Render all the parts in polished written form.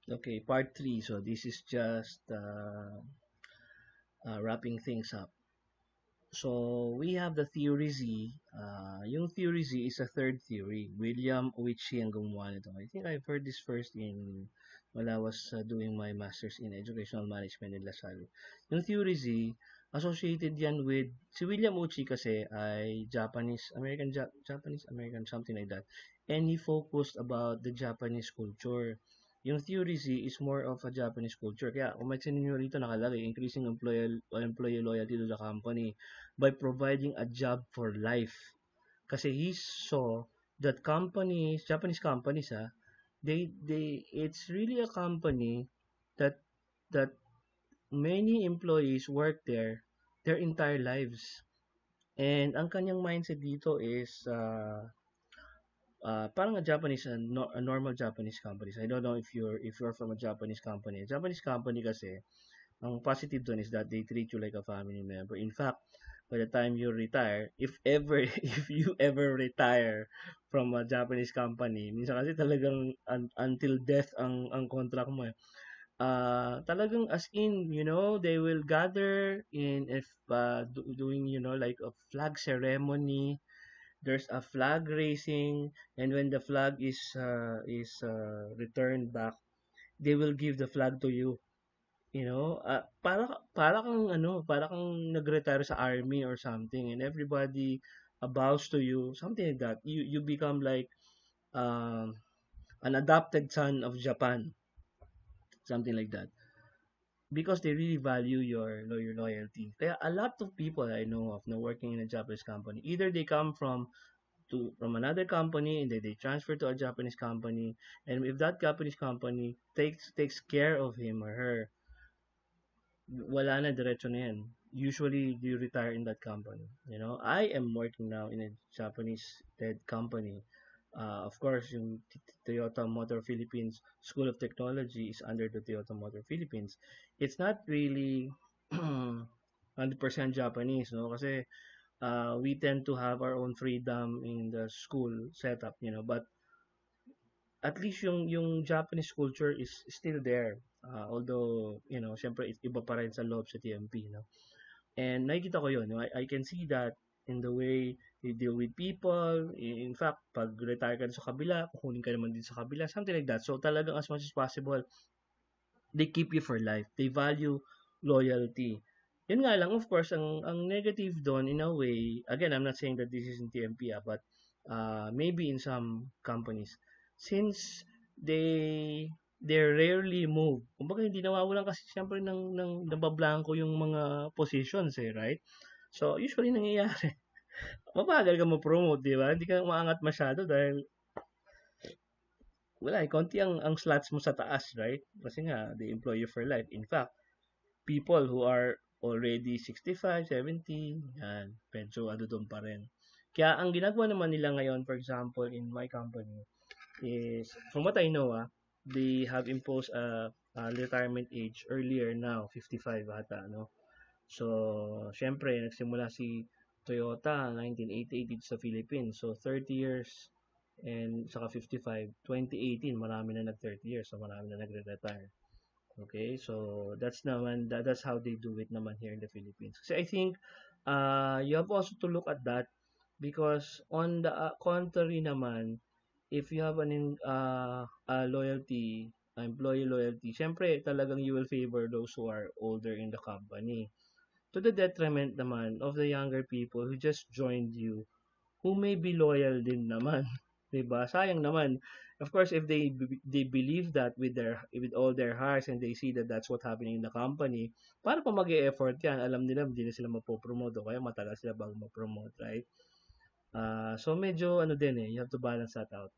Okay, part three. So this is just wrapping things up. So we have the theory Z. Yung theory Z is a third theory. William Oichi ang gumawa nito. I think I've heard this first while I was doing my master's in educational management in LaSalle. Yung theory Z, associated yan with si William Oichi kasi ay Japanese American, something like that. And he focused about the Japanese culture. Yung theory Z is more of a Japanese culture. Kaya kung may ninyo rito nakalagay, increasing employee loyalty to the company by providing a job for life. Kasi he saw that Japanese companies, it's really a company that that many employees work there their entire lives. And ang kanyang mindset dito is parang a normal Japanese companies. I don't know if you're from a Japanese company. A Japanese company kasi, ang positive dun is that they treat you like a family member. In fact, by the time you retire, if ever if you ever retire from a Japanese company, minsan kasi talagang until death ang contract mo eh. Talagang as in, they will gather in if doing, like a flag ceremony. There's a flag raising, and when the flag is returned back, they will give the flag to you. Para kang nag-retire sa army or something, and everybody bows to you, something like that. You become like um, an adopted son of Japan, something like that, because they really value your loyalty. Kaya a lot of people I know of na working in a Japanese company, either they come from another company and then they transfer to a Japanese company, and if that Japanese company takes care of him or her, wala na, diretso na yan. Usually, you retire in that company. I am working now in a Japanese led company. Of course, yung Toyota Motor Philippines School of Technology is under the Toyota Motor Philippines. It's not really 100% Japanese, no? Kasi we tend to have our own freedom in the school setup, but at least yung Japanese culture is still there. Although, syempre iba pa rin sa loob sa TMP, no? And nakikita ko yun. I can see that in the way they deal with people. In fact, pag retire ka sa kabila, kukunin ka naman din sa kabila, something like that. So talagang as much as possible, they keep you for life. They value loyalty. Yun nga lang, of course, ang negative doon, in a way, again, I'm not saying that this is in TMP, but maybe in some companies, since they rarely move. Kumbaga, hindi nawawalan kasi siyempre ng nabablanko yung mga positions right? So, usually nangyayari, mabagal ka ma-promote, di ba? Hindi ka maangat masyado dahil wala konti ang slots mo sa taas, right? Kasi nga, they employ you for life. In fact, people who are already 65, 70, yan, medyo ano doon pa rin. Kaya ang ginagawa naman nila ngayon, for example, in my company, is, from what I know, they have imposed a retirement age earlier now, 55 ata, no? So, syempre, nagsimula si Toyota 1988 dito sa Philippines. So, 30 years and saka 55, 2018, marami na nag 30 years. So, marami na nagre-retire. Okay, so that's how they do it naman here in the Philippines. Kasi I think you have also to look at that, because on the contrary naman, if you have employee loyalty, syempre talagang you will favor those who are older in the company. To the detriment naman of the younger people who just joined you, who may be loyal din naman. 'Di ba? Sayang naman. Of course, if they believe that with all their hearts, and they see that that's what happening in the company, para pa mag-e-effort yan, alam nila hindi na sila mapopromote o kaya matagal sila bago ma-promote, right? So medyo ano din you have to balance that out.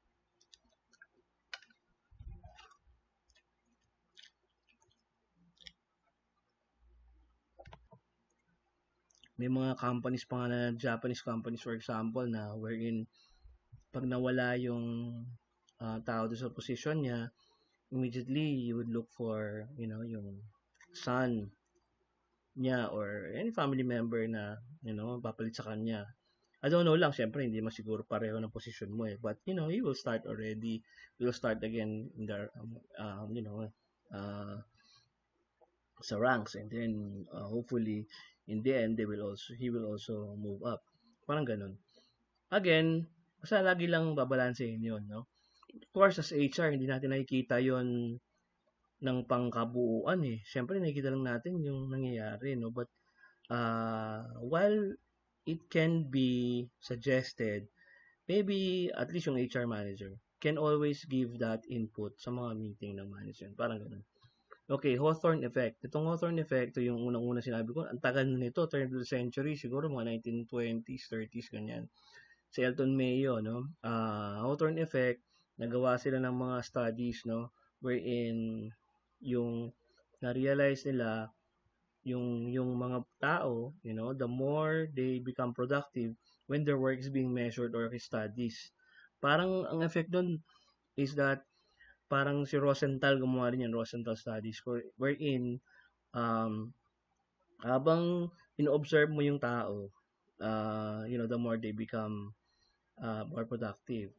May mga companies pa nga na Japanese companies, for example, na wherein pag nawala yung tao doon sa position niya, immediately you would look for, yung son niya or any family member na, papalit sa kanya. I don't know lang, syempre hindi masiguro pareho ng posisyon mo eh. But, you will start already. You will start again in the, uh, sa ranks. And then, hopefully, in the end, he will also move up. Parang ganun. Again, basta lagi lang babalansehin yun, no? Of course, as HR, hindi natin nakikita yon ng pangkabuuan eh. Siyempre, nakikita lang natin yung nangyayari, no? But, while it can be suggested, maybe at least yung HR manager can always give that input sa mga meeting ng management. Parang ganun. Okay, Hawthorne effect. Itong Hawthorne effect, ito yung unang-una sinabi ko, ang tagal na nito, turn of the century, siguro mga 1920s, 30s, ganyan. Si Elton Mayo, no? Hawthorne effect, nagawa sila ng mga studies, no? Wherein yung na-realize nila yung mga tao, the more they become productive when their work is being measured or studies. Parang ang effect doon is that parang si Rosenthal gumawa rin yan, Rosenthal studies, wherein um, habang ino-observe mo yung tao, the more they become more productive.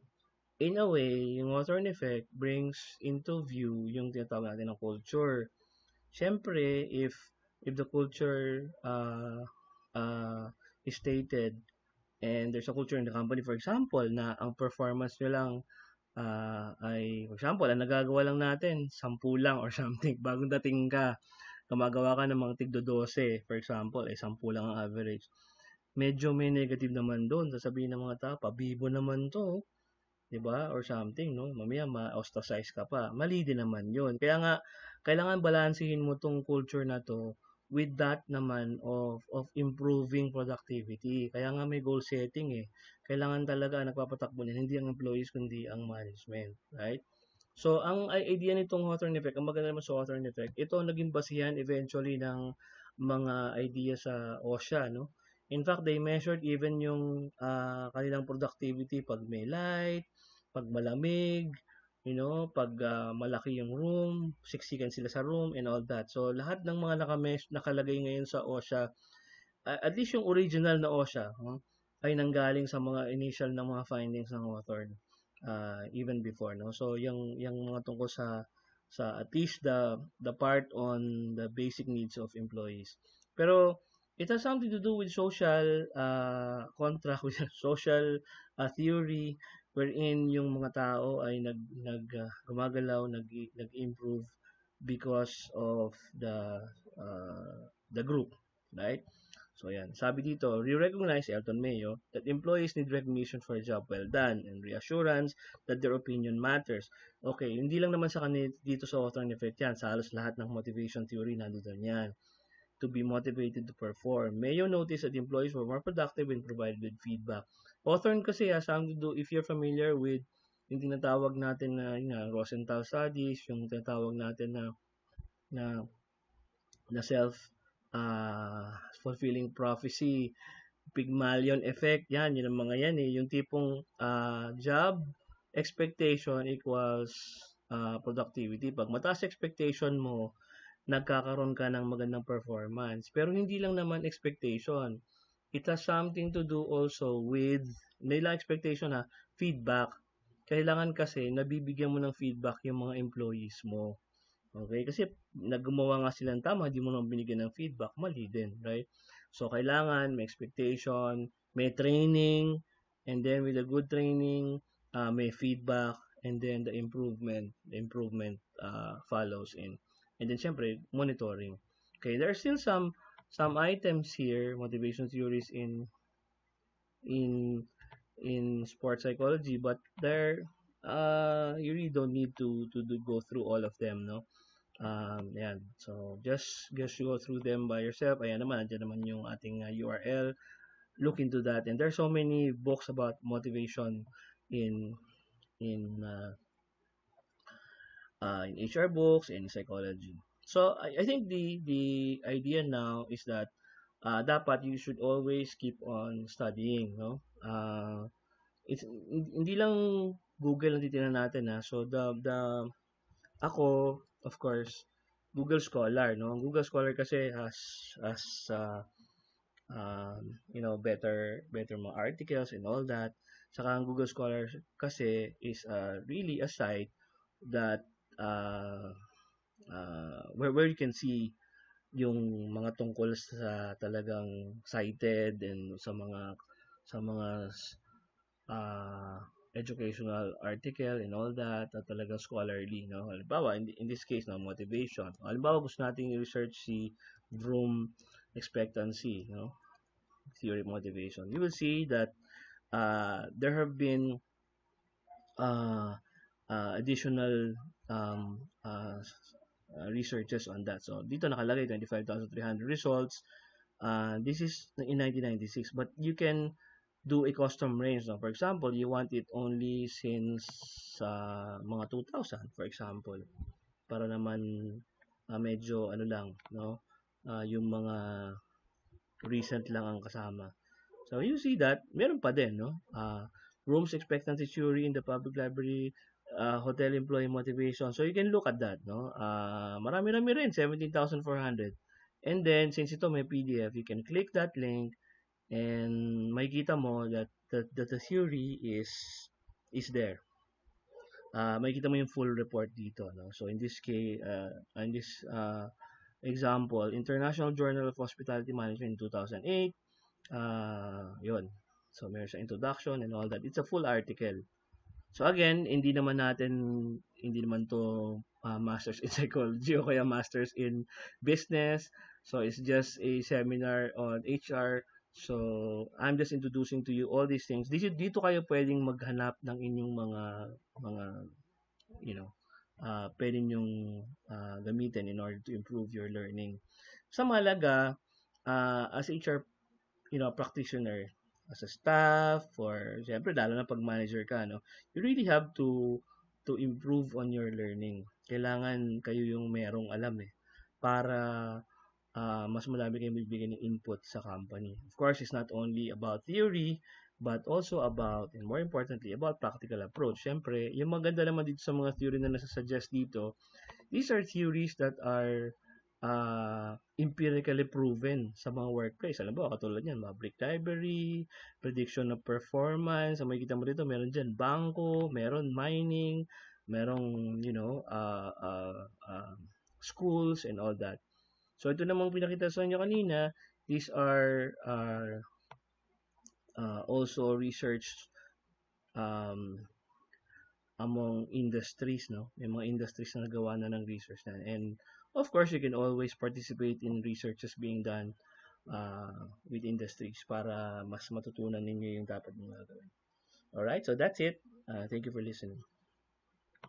In a way, yung Hawthorne effect brings into view yung tinatawag natin ng culture. Siyempre, if the culture is stated and there's a culture in the company, for example, na ang performance nyo lang ay, for example, ang nagagawa lang natin, 10 lang or something, bagong dating ka, gumagawa ka ng mga tigdo 12, for example, 10 lang ang average. Medyo may negative naman doon. Sasabihin ng mga tao, pabibo naman to, 'di ba? Or something, no? Mamaya ma-ostracize ka pa. Mali din naman 'yun. Kaya nga kailangan balansehin mo tong culture na to with that naman of improving productivity. Kaya nga may goal setting eh. Kailangan talaga nagpapatakbo niyan hindi ang employees kundi ang management, right? So, ang idea nitong Hawthorne effect, ang maganda naman sa Hawthorne effect, ito ang naging basihan eventually ng mga idea sa OSHA, no? In fact, they measured even yung kanilang productivity pag may light, pag malamig, pag malaki yung room, siksikan sila sa room and all that. So, lahat ng mga nakalagay ngayon sa OSHA, at least yung original na OSHA, ay nanggaling sa mga initial na mga findings ng Hawthorne even before, no? So, yung mga tungkol sa at least the part on the basic needs of employees. Pero it has something to do with social contract, with social theory wherein yung mga tao ay gumagalaw, nag-improve because of the group, right? So, yan. Sabi dito, re-recognize Elton Mayo that employees need recognition for a job well done and reassurance that their opinion matters. Okay, hindi lang naman sa kanila dito sa Hawthorne effect yan. Sa halos lahat ng motivation theory, nandun yan. To be motivated to perform. Mayo noticed that employees were more productive when provided with feedback. Hawthorne kasi has something to do, if you're familiar with yung tinatawag natin na Rosenthal studies, yung tinatawag natin na na self fulfilling prophecy, Pygmalion effect, yun ang mga yan eh. Yung tipong job expectation equals productivity. Pag mataas expectation mo, nagkakaroon ka ng magandang performance. Pero hindi lang naman expectation. It has something to do also with, nila expectation feedback. Kailangan kasi nabibigyan mo ng feedback yung mga employees mo. Okay? Kasi naggumawa nga sila ng tama, hindi mo naman binigyan ng feedback, mali din, right? So, kailangan may expectation, may training, and then with a good training, may feedback, and then the improvement follows in. And then, syempre, monitoring. Okay, there are still some items here, motivation theories in in sports psychology, but there you really don't need to go through all of them, no? Yan. So, just go through them by yourself. Ayan naman, andyan naman yung ating URL. Look into that. And there's so many books about motivation in in uh, in HR books, in psychology. So, I think the idea now is that dapat you should always keep on studying, no? Hindi lang Google ang titingnan natin, ha. So, ako, of course, Google Scholar, no? Google Scholar kasi has better mga articles and all that. Saka ang Google Scholar kasi is really a site that where you can see yung mga tungkol sa talagang cited and sa mga uh, educational article and all that na talagang scholarly, no? Halimbawa, in this case, no, motivation. Halimbawa, gusto nating i-research si Vroom expectancy, no? Theory of motivation. You will see that there have been uh, additional um, uh, researches on that. So, dito nakalagay 25,300 results. This is in 1996, but you can do a custom range. No? For example, you want it only since mga 2000, for example, para naman medyo ano lang, no? Yung mga recent lang ang kasama. So you see that meron pa din, no? Rooms expectancy theory in the public library, hotel employee motivation. So you can look at that, no? Marami-rami rin, 17,400. And then since ito may PDF, you can click that link and makikita mo that the theory is there. Makikita mo yung full report dito, no? So in this case, in this example, International Journal of Hospitality Management in 2008, yun. So meron siyang introduction and all that. It's a full article. So again, hindi naman to masters in psychology o kaya masters in business. So it's just a seminar on HR. So I'm just introducing to you all these things. Dito kayo pwedeng maghanap ng inyong mga you know, pwede nyong gamitin in order to improve your learning. Sa mahalaga, as HR practitioner, as a staff, or siyempre, lalo na pag manager ka, no, you really have to improve on your learning. Kailangan kayo yung merong alam para mas marami kayong bibigyan ng input sa company. Of course, it's not only about theory, but also about, and more importantly, about practical approach. Siyempre, yung maganda naman dito sa mga theory na nasa-suggest dito, these are theories that are empirically proven sa mga workplace. Alam mo, katulad yan, public library, prediction of performance. Ang makikita mo dito, meron dyan bangko, meron mining, merong, schools and all that. So, ito namang pinakita sa inyo kanina, these are also researched um, among industries, no? May mga industries na nagawa na ng research na. And of course, you can always participate in researches being done with industries para mas matutunan ninyo yung dapat mong gagawin. Alright, so that's it. Thank you for listening.